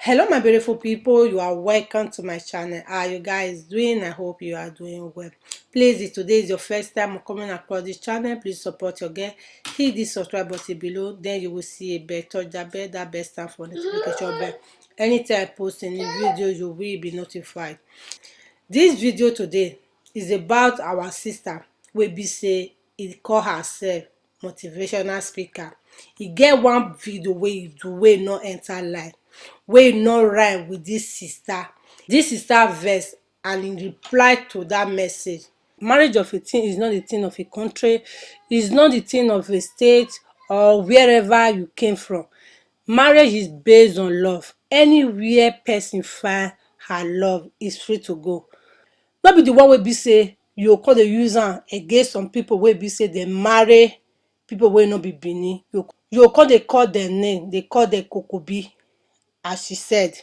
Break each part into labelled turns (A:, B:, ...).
A: Hello my beautiful people, you are welcome to my channel. How are you guys doing? I hope you are doing well. Please, if today is your first time coming across this channel, please support your girl. Hit the subscribe button below, then you will see a bell. Touch that bell, that bell stand for notification bell. Anytime I post any video, you will be notified. This video today is about our sister wey be say e call herself motivational speaker. E get one video wey e do wey no enter line, wey no rhyme with this sister. This sister vex and in reply to that message, marriage of a thing is not the thing of a country, is not the thing of a state or wherever you came from. Marriage is based on love. Anywhere person find her love is free to go. No be the one wey be say you go come dey use am against some people wey be say dem marry people wey no be Benin. You go come dey call dem name, dey call dem kokobi. As she said,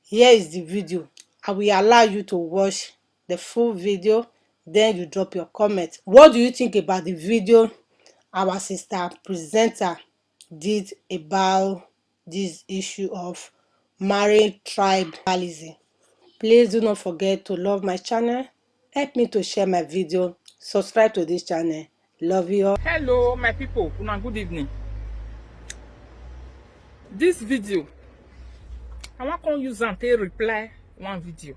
A: here is the video. I will allow you to watch the full video, then you drop your comment. What do you think about the video our sister presenter did about this issue of marrying tribalism? Please do not forget to love my channel, help me to share my video, subscribe to this channel. Love you all.
B: Hello my people, una good evening. This video I want to use and take reply one video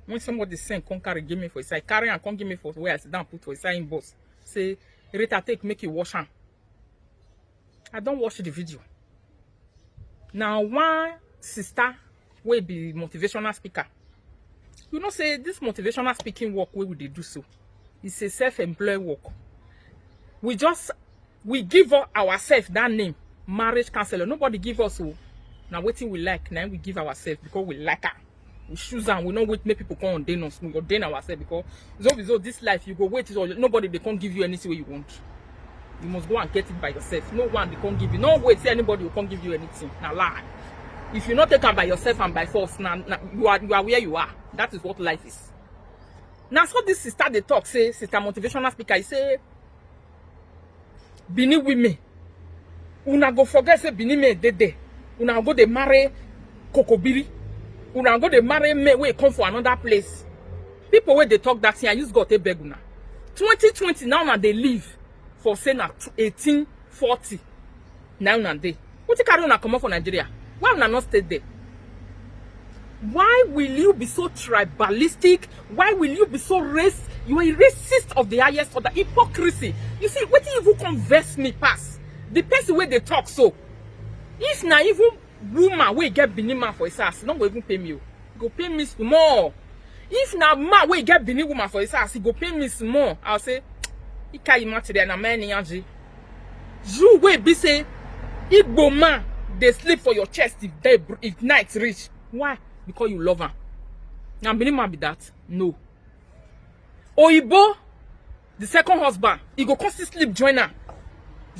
B: when somebody send come carry give me for inside, carry and come give me for where I sit down put for inside inbox, say Rita take make you wash am. I don't watch the video. Now one sister will be motivational speaker. You know, say this motivational speaking work wey we dey do so, it's a self-employed work. We give ourselves that name, marriage counselor. Nobody give us so. Now wetin we like, now we give ourselves because we like her. We choose and we don't wait make people come ordain us. We ordain ourselves because so this life you go wait till nobody they can't give you anything you want. You must go and get it by yourself. No one they can't give you. No wait till anybody will can't give you anything. Now lie. If you not take them by yourself and by force, now you are where you are. That is what life is. Now so this sister they talk, say sister motivational speaker, he say Bini women. Una go forget say Bini men dey. Una go dey marry Kokobiri. Una go dey marry men wey come for another place. People wey they talk that thing, I use God to beg una. 2020 now they live for say na 1840. Now una dey. What you carry una come for Nigeria? Why una not stay there? Why will you be so tribalistic? Why will you be so racist? You are a racist of the highest order. Hypocrisy. You see, what even converse me pass? The person where they talk so. If na even woman wey get Benin man for his ass, not go even pay me. Go pay me more. If na man wey get Benin woman for his ass, he go pay me more. I'll say, Ika material na man yanji. You wey be say, Igbo man, they sleep for your chest if night reach. Why? Because you love her. Now Benin man be that? No. Oyibo, the second husband, he go come sleep join her.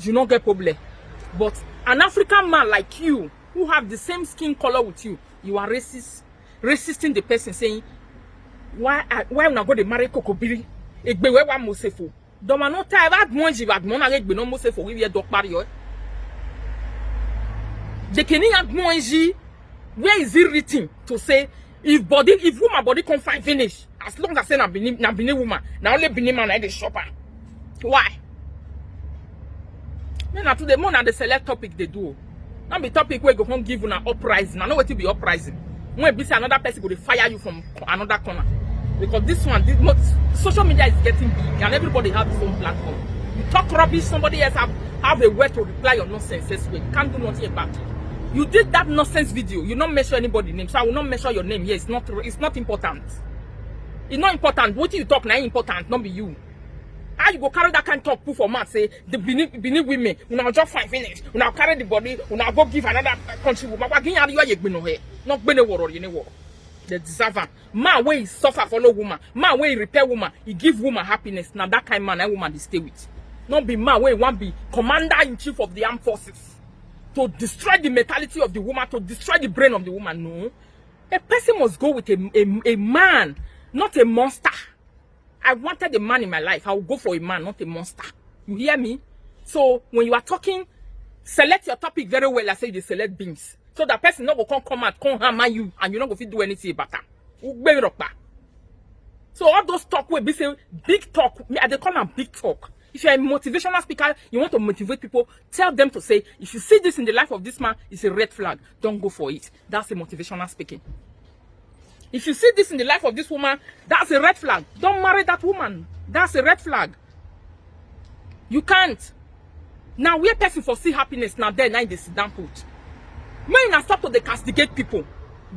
B: You not get problem. But an African man like you, who have the same skin color with you, you are racist, resisting the person, saying, why not go to marry Kokobiri? Egbe we wa mosefo. Doma no ta eva monji va mon na egbe no mosefo we dok pario. The keni monji, where is it written to say if woman body come find finish, as long as say na Benin woman, na only Benin man na the shopper. Why? Men na today more na the select topic they do. Not be topic where go home give una uprising. Now know what to be uprising. When be say another person go to fire you from another corner. Because this social media is getting big and everybody have his own platform. You talk rubbish, somebody else have a way to reply your nonsense this way. You can't do nothing about it. You did that nonsense video. You not measure anybody's name, so I will not measure your name here. It's not important. It's not important. What you talk now important, not be you. How you go carry that kind of talk proof for man say the Benin women, una just find finish, una carry the body, una go give another country woman. What can you here? Not bene war you know. The deserver. Man where he suffer follow woman, man where he repair woman, he give woman happiness. Now that kind of man that woman they stay with. Not be man where he want be commander-in-chief of the armed forces. To destroy the mentality of the woman, to destroy the brain of the woman. No. A person must go with a man, not a monster. I wanted a man in my life. I will go for a man, not a monster. You hear me? So when you are talking, select your topic very well. I say you select beans. So that person no go come out, come hammer you, and you not go fit do anything about that. So all those talk will be say big talk. They call them big talk. If you're a motivational speaker, you want to motivate people, tell them to say, if you see this in the life of this man, it's a red flag. Don't go for it. That's a motivational speaking. If you see this in the life of this woman, that's a red flag. Don't marry that woman. That's a red flag. You can't. Now, where person foresee happiness, now there, now they sit down put. When you stop to the castigate people,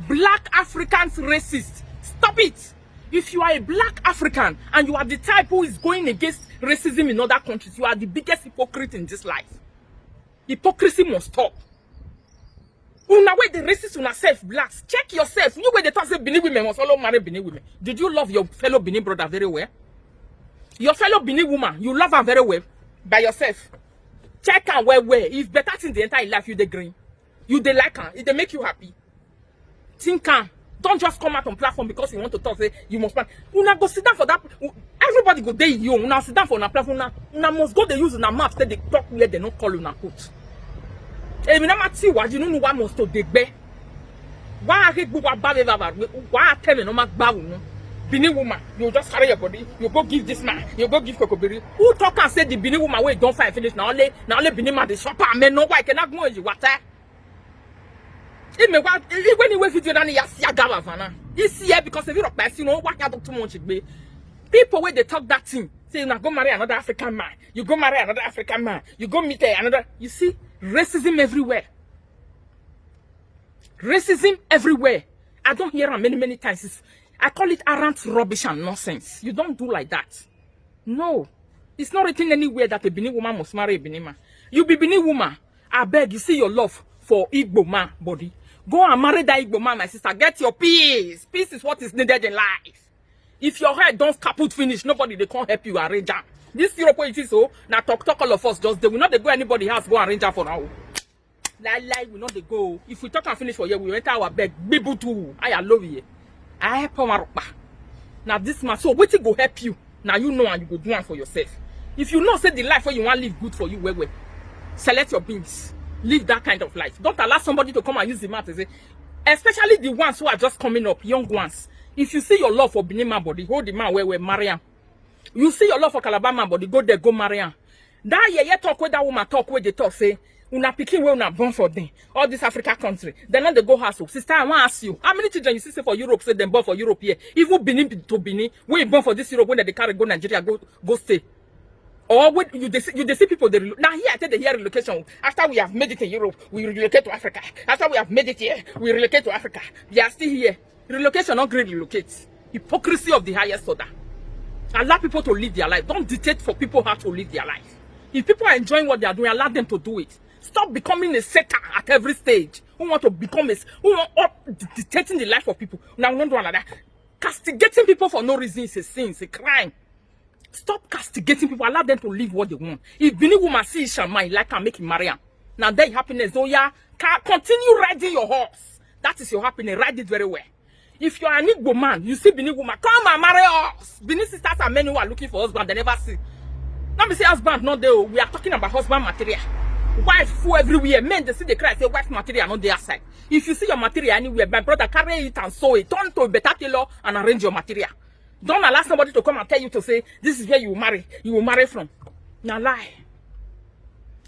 B: black Africans racist, stop it. If you are a black African and you are the type who is going against racism in other countries, you are the biggest hypocrite in this life. Hypocrisy must stop. Una way the racist una self blacks. Check yourself. You way they talk say Benin women must follow marry Benin women. Did you love your fellow Benin brother very well? Your fellow Benin woman, you love her very well by yourself. Check her well. If better thing the entire life you dey green, you dey like her, it dey make you happy. Think her. Don't just come out on platform because you want to talk. Say you must. Una go sit down for that. Everybody go there. You una sit down for una platform. Una must go. They use una map. Say they talk where they don't call una put. Eh, me na mati wa. You know what must to degbe. Why I hate buwa babe. Why tell me no mak bawu no. Benin woman, you just carry your body. You go give this man. You go give Kokobiri. Who talk and say the Benin woman wait don't fight finish now? Only Benin man the shopper. Me no why cannot go you water. When you wait video than you see a gavana. You see here because if you don't you know what you do too much be. People when they talk that thing, say you go marry another African man, you go marry another African man, you go meet another. You see racism everywhere. Racism everywhere. I don't hear it many times. I call it arrant rubbish and nonsense. You don't do like that. No, it's not written anywhere that a Benin woman must marry a Benin man. You be Benin woman. I beg you, see your love for Igbo man body. Go and marry that Igbo man, my sister. Get your peace. Peace is what is needed in life. If your head don't kaput finish, nobody they can't help you arrange her. This Europe it is so. Now talk all of us just they will not they go anybody else go arrange her for now. Lie will not they go. If we talk and finish for you, we enter our bed. Bibu too. I love you. I help her. Now this man, so what it go help you? Now you know and you go do one for yourself. If you know say the life where you want live good for you, well. Select your beings. Live that kind of life. Don't allow somebody to come and use the mouth and say, especially the ones who are just coming up, young ones. If you see your love for Benin man body, hold the man where marry him. You see your love for Calabar man body, go there, go marry him. That yeah, talk with that woman, talk with the talk, say, una picking where una born for them. All this Africa country. Then not they go house. Sister, I want to ask you, how many children you see say for Europe, say them born for Europe here? Even Benin to Benin, when you born for this Europe, when they carry go Nigeria, go stay. Or when you see people they now here I tell the here relocation. After we have made it in Europe, we relocate to Africa. After we have made it here, we relocate to Africa. They are still here. Relocation not great relocate. Hypocrisy of the highest order. Allow people to live their life. Don't dictate for people how to live their life. If people are enjoying what they are doing, allow them to do it. Stop becoming a setter at every stage. Who want to become who want up dictating the life of people. Now we don't do another. Castigating people for no reason is a sin, it's a crime. Stop castigating people. Allow them to live what they want. If Benin woman sees Shammai, like her, make him marry her. Now their happiness. Oh yeah, continue riding your horse. That is your happiness. Ride it very well. If you are an Igbo man, you see Benin woman, come and marry us. Benin sisters are many who are looking for husband. They never see. Let me say husband, not there. We are talking about husband material. Wife full everywhere. Men they see the cry say wife material not their side. If you see your material anywhere, my brother carry it and sew it. Turn to a better tailor and arrange your material. Don't allow somebody to come and tell you to say, this is where you will marry. You will marry from. Now lie.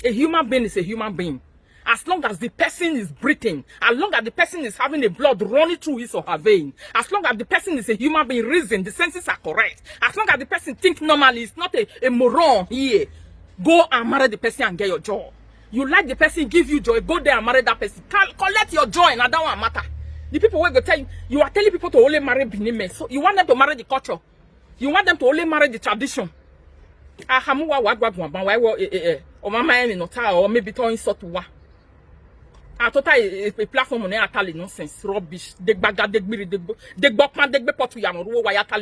B: A human being is a human being. As long as the person is breathing, as long as the person is having the blood running through his or her vein, as long as the person is a human being, reason, the senses are correct, as long as the person thinks normally, it's not a moron here, go and marry the person and get your joy. You like the person, give you joy, go there and marry that person. Collect your joy, and that don't matter. The people will go tell you, you are telling people to only marry Benin men. So you want them to marry the culture. You want them to only marry the tradition. Or maybe to insult wa. I thought a platform on Atali nonsense, rubbish.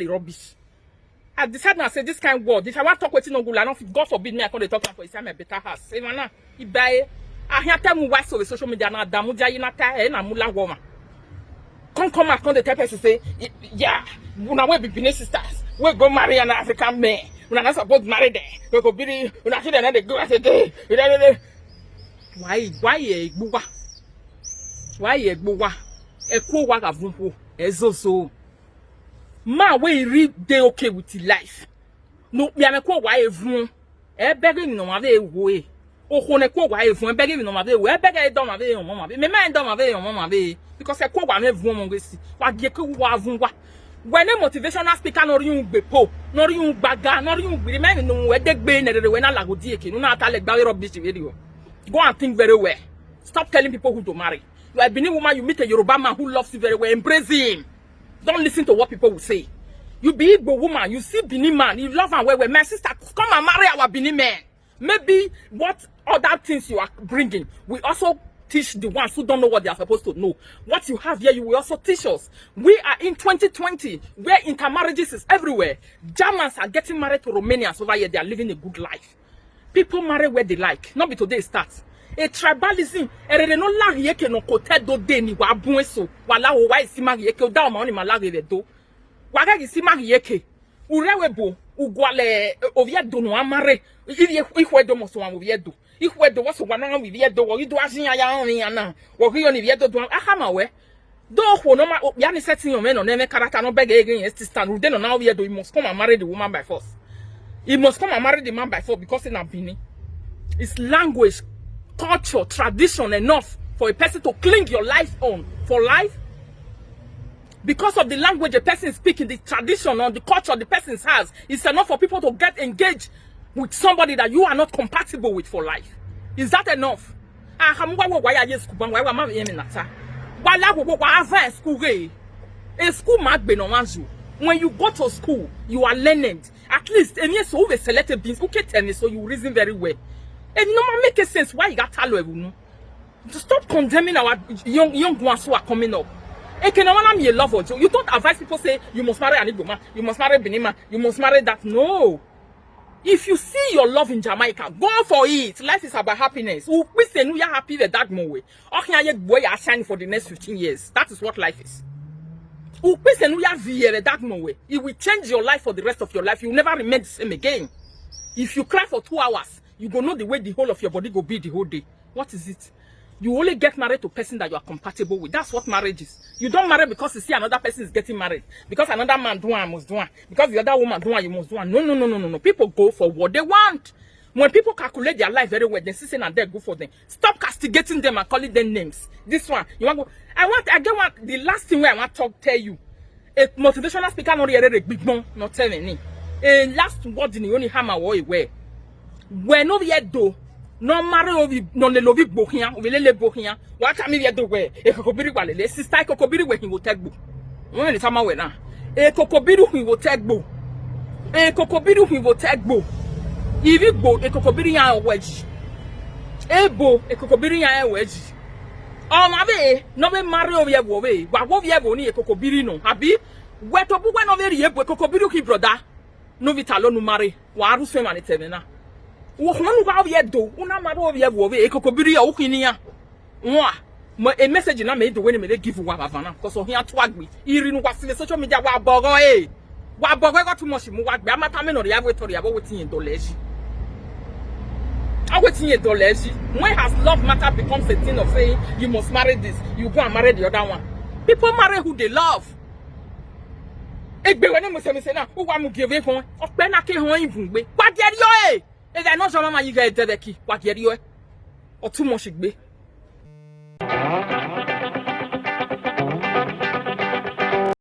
B: Rubbish. I decided I say this kind of word. If I want to talk with you, God forbid me, I can't talk for a better house. I hear tell me why so social media now damuja yinata na mula woman. Come out, the type person say, yeah, una we be Benin sisters. We go marry an African man. We're not supposed to marry there. We go be, we not another go as a day. Why, Why ye bowa? Eko waga vumpo. Ezozo. Man, we read they okay with his life. No, we are ko why evun. E begging no ave way. O kone ko why evun begging no ave way. E begging don't ave on mama. Me man don't ave on mama be because e ko wa me evun mo gesi. Wa die ko wa avun wa. When a motivational speaker no ri un gbepo, no ri un gbaga, no ri un gbiri me no we degbe na we na lagodi eke. No na ata le gba rubbish video. Go and think very well. Stop telling people who to marry. You are a Benin woman, you meet a Yoruba man who loves you very well. Embrace him. Don't listen to what people will say. You be Igbo woman, you see Benin man, you love and well. My sister, come and marry our Benin man. Maybe what other things you are bringing, we also teach the ones who don't know what they are supposed to know. What you have here, you will also teach us. We are in 2020, where intermarriages is everywhere. Germans are getting married to Romanians over here. They are living a good life. People marry where they like. Not be today starts. A tribalism. Erere no la yeke no kote do de ni wa bunso. Wala o wa isi mari yeke o da o ma oni malari le do. Waga isi mari yeke. Urewebo ugwale oviedo no amare. Ihwe do mo so oviedo. Ihwe do so wa na oviedo wo ido asin ya on ya na. Wo ri oni oviedo do ahama we. Do ho no ma ya ni setting your men on na character no beg again yes stand. Ude no na oviedo you must come and marry the woman by force. You must come and marry the man by force because in Benin. It's language, culture, tradition enough for a person to cling your life on for life. Because of the language a person is speaking, the tradition or the culture the person has, it's enough for people to get engaged with somebody that you are not compatible with for life. Is that enough? When you go to school, you are learning. At least, and yes, over selected beings, okay, tell me, so you reason very well. And no man make sense why you got talent. Stop condemning our young ones who are coming up. You don't advise people say you must marry an Igbo man, you must marry Benima, you must marry that. No. If you see your love in Jamaica, go for it. Life is about happiness. We say you are happy with that more way. Boy are shining for the next 15 years. That is what life is. It will change your life for the rest of your life. You will never remain the same again. If you cry for 2 hours, you go know the way the whole of your body go be the whole day. What is it? You only get married to a person that you are compatible with. That's what marriage is. You don't marry because you see another person is getting married. Because another man do one, must do one. Because the other woman do one, you must do one. No. People go for what they want. When people calculate their life very well, they see and they go for them. Stop castigating them and calling them names. This one, you want to go. The last thing where I want to tell you. A motivational speaker not really big one, not telling me. A last word in the only hammer or way. When over yet do. No matter ovi no le lovi bohian o le bohian wa ka mi do we e kokobiri wale le sister kokobiri we hin wo tagbo won le sama we na e kokobiri hin wo tagbo ivi gbo e kokobiri yan waji ebo e kokobiri yan waji o ma be no be marry ovi e wo we wa wo vi e wo ni e kokobiri no abi we to bu we no be ri ebo e kokobiri ki brother no vitalo no marry wa aru so ma ni tebe na wo honu ba we do una ma do we e kokobiri ya okini ya wa a message na me do when me give wa bavana because ohin ato agbe iri nu kwase social media wa bogo got too much mu wa gbe amata me no ya we tori abo wetin $1 when has love matter becomes a thing of saying you must marry this, you go and marry the other one. People marry who they love. Egbe we no mo se na wo wa mu give fun ope na ke hon ibungbe kwa geri yo e. If I know some man you get dedeki, what you do? Or too much gbe.